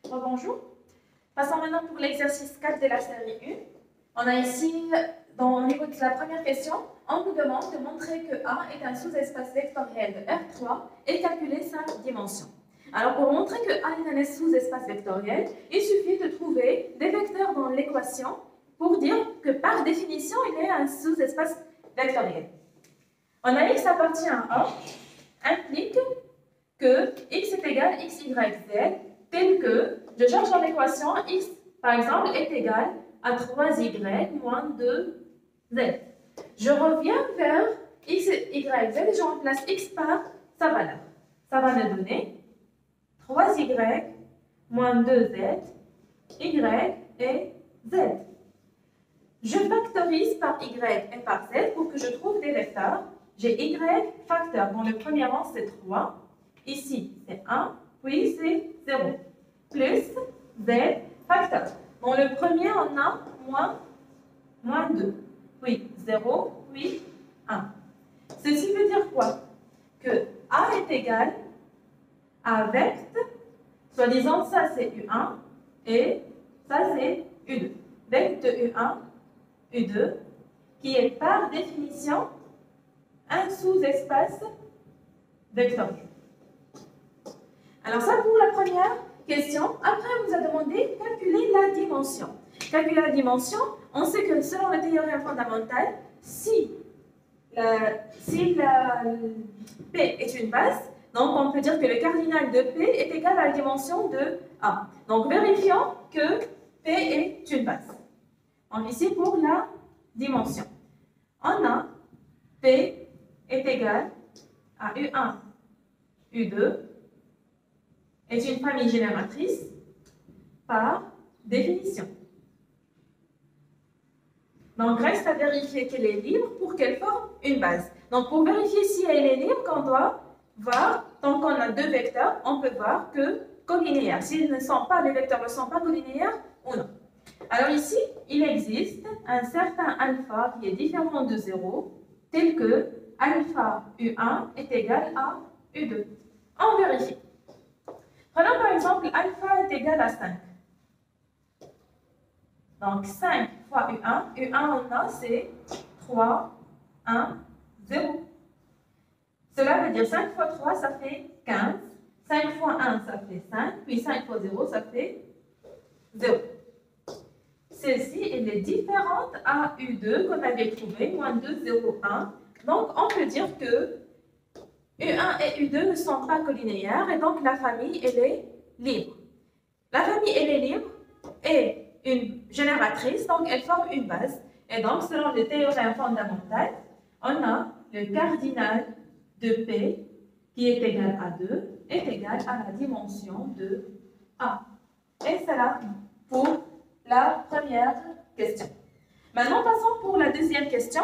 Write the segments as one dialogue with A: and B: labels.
A: Bonjour. Passons maintenant pour l'exercice 4 de la série 1. On a ici, au niveau de la première question, on nous demande de montrer que A est un sous-espace vectoriel de R3 et calculer sa dimension. Alors, pour montrer que A est un sous-espace vectoriel, il suffit de trouver des vecteurs dans l'équation pour dire que par définition, il est un sous-espace vectoriel. On a x appartient à A, implique que x est égal à x, y, z, tel que je cherche dans l'équation x, par exemple, est égal à 3y moins 2z. Je reviens vers x, y, z et je remplace x par sa valeur. Ça va me donner 3y moins 2z, y et z. Je factorise par y et par z pour que je trouve des vecteurs. J'ai y facteur. Dans le premier rang, c'est 3. Ici, c'est 1. Puis, c'est 0. Plus z facteur. Dans le premier, on a moins 2. Puis 0, puis 1. Ceci veut dire quoi? Que A est égal à vect, soi-disant ça c'est U1 et ça c'est U2. Vect de U1, U2, qui est par définition un sous-espace vectoriel. Alors ça pour la première question. Après, on vous a demandé de calculer la dimension. Calculer la dimension, on sait que selon le théorème fondamental, si la P est une base, donc on peut dire que le cardinal de P est égal à la dimension de A. Donc vérifions que P est une base. Donc ici pour la dimension, on a P est égal à U1, U2, est une famille génératrice par définition. Donc, reste à vérifier qu'elle est libre pour qu'elle forme une base. Donc, pour vérifier si elle est libre, on doit voir, tant qu'on a deux vecteurs, on peut voir que collinéaires. S'ils ne sont pas, les vecteurs ne sont pas collinéaires ou non. Alors ici, il existe un certain alpha qui est différent de 0, tel que alpha U1 est égal à U2. On vérifie. Prenons par exemple alpha est égal à 5. Donc 5 fois U1, U1 on a c'est 3, 1, 0. Cela veut dire 5 fois 3 ça fait 15, 5 fois 1 ça fait 5, puis 5 fois 0 ça fait 0. Celle-ci elle est différente à U2 qu'on avait trouvé, moins 2, 0, 1. Donc on peut dire que U1 et U2 ne sont pas collinéaires et donc la famille, elle est libre. La famille, elle est libre et une génératrice, donc elle forme une base. Et donc, selon le théorème fondamental, on a le cardinal de P qui est égal à 2 est égal à la dimension de A. Et c'est là pour la première question. Maintenant, passons pour la deuxième question.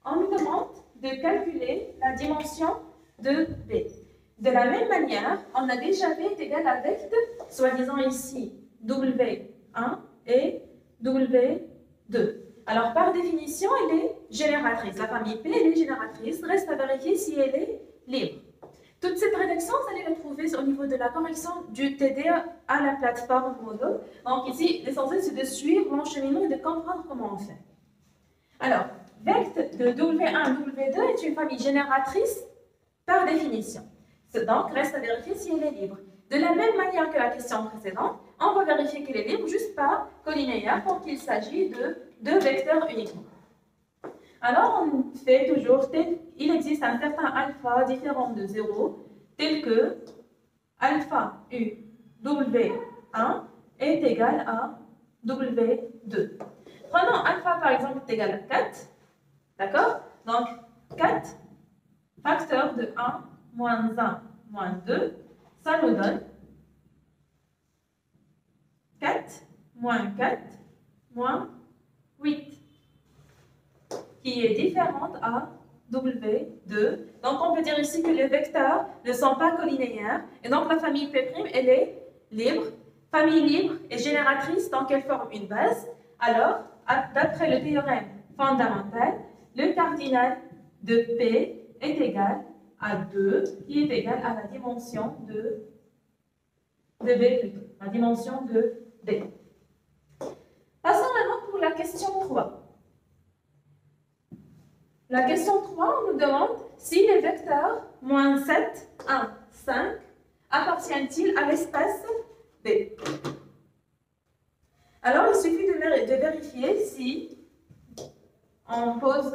A: On nous demande de calculer la dimension de B. De la même manière, on a déjà B est égal à vect, soi-disant ici W1 et W2. Alors, par définition, elle est génératrice. La famille P, elle est génératrice. Reste à vérifier si elle est libre. Toute cette rédaction, vous allez la trouver au niveau de la correction du TD à la plateforme Moodle. Donc ici, l'essentiel, c'est de suivre l'encheminement et de comprendre comment on fait. Alors, vect de W1 W2 est une famille génératrice par définition. Donc, reste à vérifier si elle est libre. De la même manière que la question précédente, on va vérifier qu'elle est libre juste par collinéaire pour qu'il s'agit de deux vecteurs uniquement. Alors, on fait toujours, il existe un certain alpha différent de 0, tel que alpha U W1 est égal à W2. Prenons alpha par exemple est égal à 4, d'accord? Donc 4 facteur de 1 moins 1 moins 2, ça nous donne 4 moins 4 moins 8, qui est différente à W2. Donc on peut dire ici que les vecteurs ne sont pas collinéaires, et donc la famille P', elle est libre. Famille libre est génératrice, donc elle forme une base. Alors, d'après le théorème fondamental, le cardinal de P est égal à 2, qui est égal à la dimension de B plutôt, la dimension de D. Passons maintenant pour la question 3. La question 3, on nous demande si les vecteurs moins 7, 1, 5 appartiennent-ils à l'espace B. Alors, il suffit de vérifier si on pose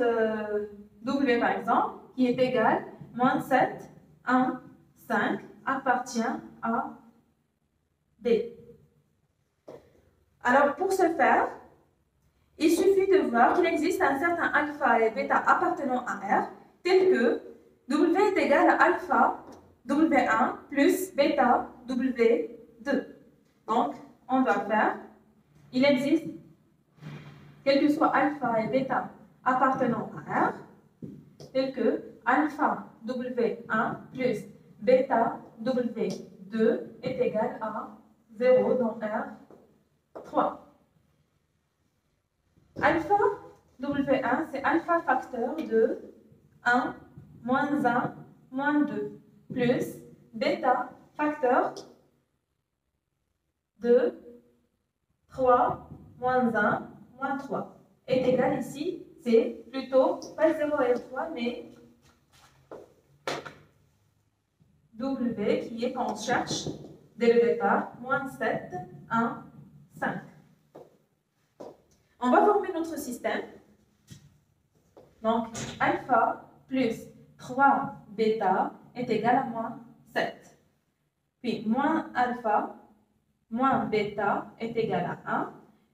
A: W par exemple, qui est égal moins 7, 1, 5 appartient à B. Alors, pour ce faire, il suffit de voir qu'il existe un certain alpha et bêta appartenant à R, tel que W est égal à alpha W1 plus bêta W2. Donc, on va faire, il existe, quel que soit alpha et bêta appartenant à R, tel que alpha W1 plus bêta W2 est égal à 0 dans R3. Alpha W1, c'est alpha facteur de 1, moins 1, moins 2, plus bêta facteur de 3, moins 1, moins 3, est égal ici, c'est plutôt pas 0 et 3, mais W qui est qu'on cherche dès le départ, moins 7, 1, 5. On va former notre système. Donc, alpha plus 3 bêta est égal à moins 7. Puis, moins alpha moins bêta est égal à 1.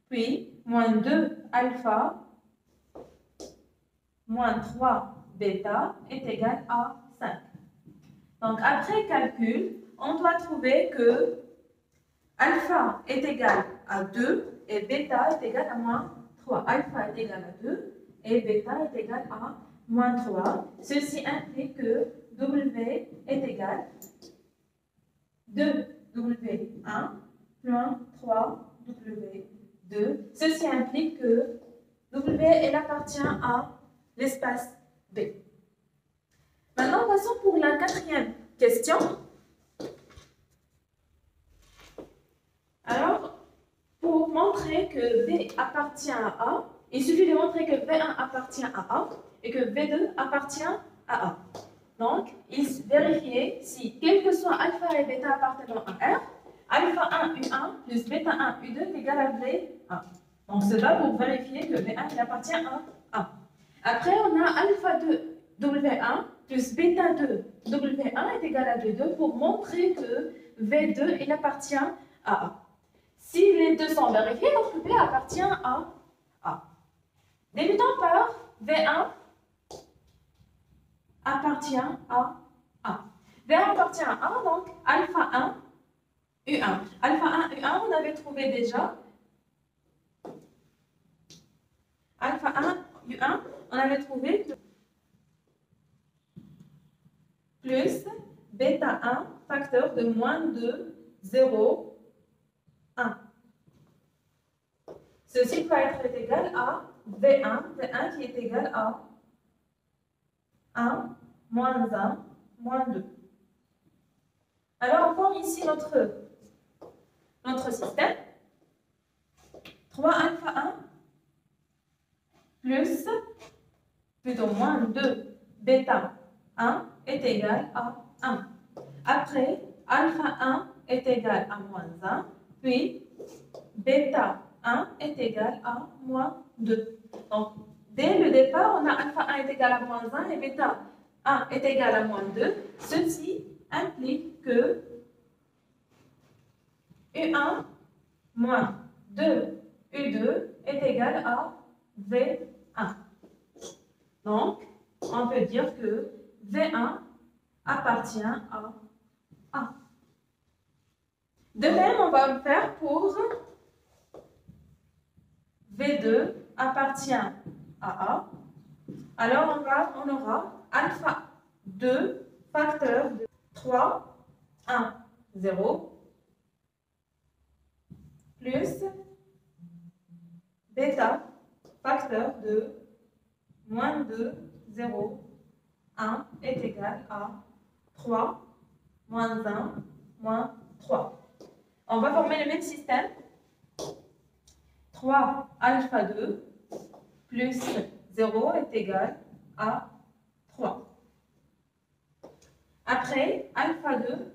A: Puis, moins 2 alpha moins 3 bêta est égal à 5. Donc, après calcul, on doit trouver que alpha est égal à 2 et bêta est égal à moins 3. Alpha est égal à 2 et bêta est égal à moins 3. Ceci implique que W est égal à 2W1 moins 3W2. Ceci implique que W elle appartient à l'espace B. Maintenant, passons pour la quatrième question. Alors, pour montrer que V appartient à A, il suffit de montrer que V1 appartient à A et que V2 appartient à A. Donc, il vérifier si, quel que soit alpha et bêta appartenant à R, alpha 1 U1 plus bêta 1 U2 est égal à V1. Donc, c'est là pour vérifier que V1 il appartient à A. Après, on a alpha 2 W1 plus bêta 2 W1 est égal à V2 pour montrer que V2 il appartient à A. Si les deux sont vérifiés, donc V appartient à A. Débutons par V1 appartient à A. V1 appartient à A, donc alpha 1 U1. Alpha 1 U1, on avait trouvé déjà. Alpha 1 U1, on avait trouvé que plus bêta 1 facteur de moins 2, 0, 1. Ceci va être égal à V1 qui est égal à 1, moins 1, moins 2. Alors, on forme ici notre système. 3 alpha 1 plus, plutôt moins 2 bêta 1 est égal à 1. Après, alpha 1 est égal à moins 1, puis bêta 1 est égal à moins 2. Donc, dès le départ, on a alpha 1 est égal à moins 1 et bêta 1 est égal à moins 2. Ceci implique que U1 moins 2 U2 est égal à V1. Donc, on peut dire que V1 appartient à A. De même, on va le faire pour V2 appartient à A. Alors, on aura alpha 2 facteur de 3, 1, 0 plus bêta facteur de moins 2, 0, 1 est égal à 3 moins 1 moins 3. On va former le même système. 3 alpha 2 plus 0 est égal à 3. Après, alpha 2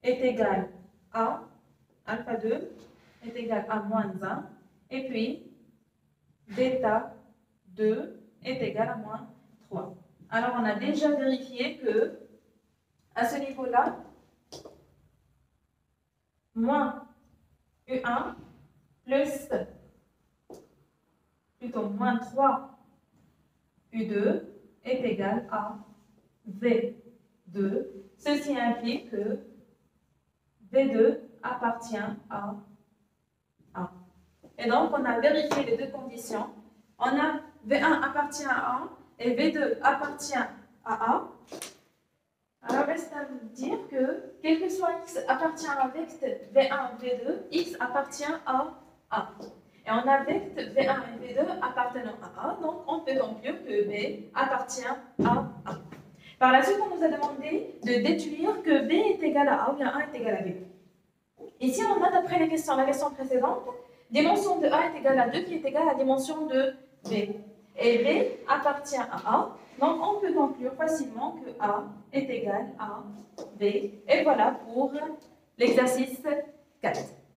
A: est égal à alpha 2 est égal à moins 1. Et puis, bêta 2 est égal à moins 3. Alors, on a déjà vérifié que, à ce niveau-là, moins U1 plus, plutôt moins 3 U2 est égal à V2. Ceci implique que V2 appartient à A. Et donc, on a vérifié les deux conditions. On a V1 appartient à A et V2 appartient à A. Alors, reste à me dire que, quel que soit X appartient à vecteur V1, V2, X appartient à A. Et on a vecteur V1 et V2 appartenant à A, donc on peut conclure que B appartient à A. Par la suite, on nous a demandé de déduire que B est égal à A ou bien A est égal à B. Ici, on a, d'après la question précédente, dimension de A est égale à 2 qui est égale à la dimension de B. Et B appartient à A, donc on peut conclure facilement que A est égal à B. Et voilà pour l'exercice 4.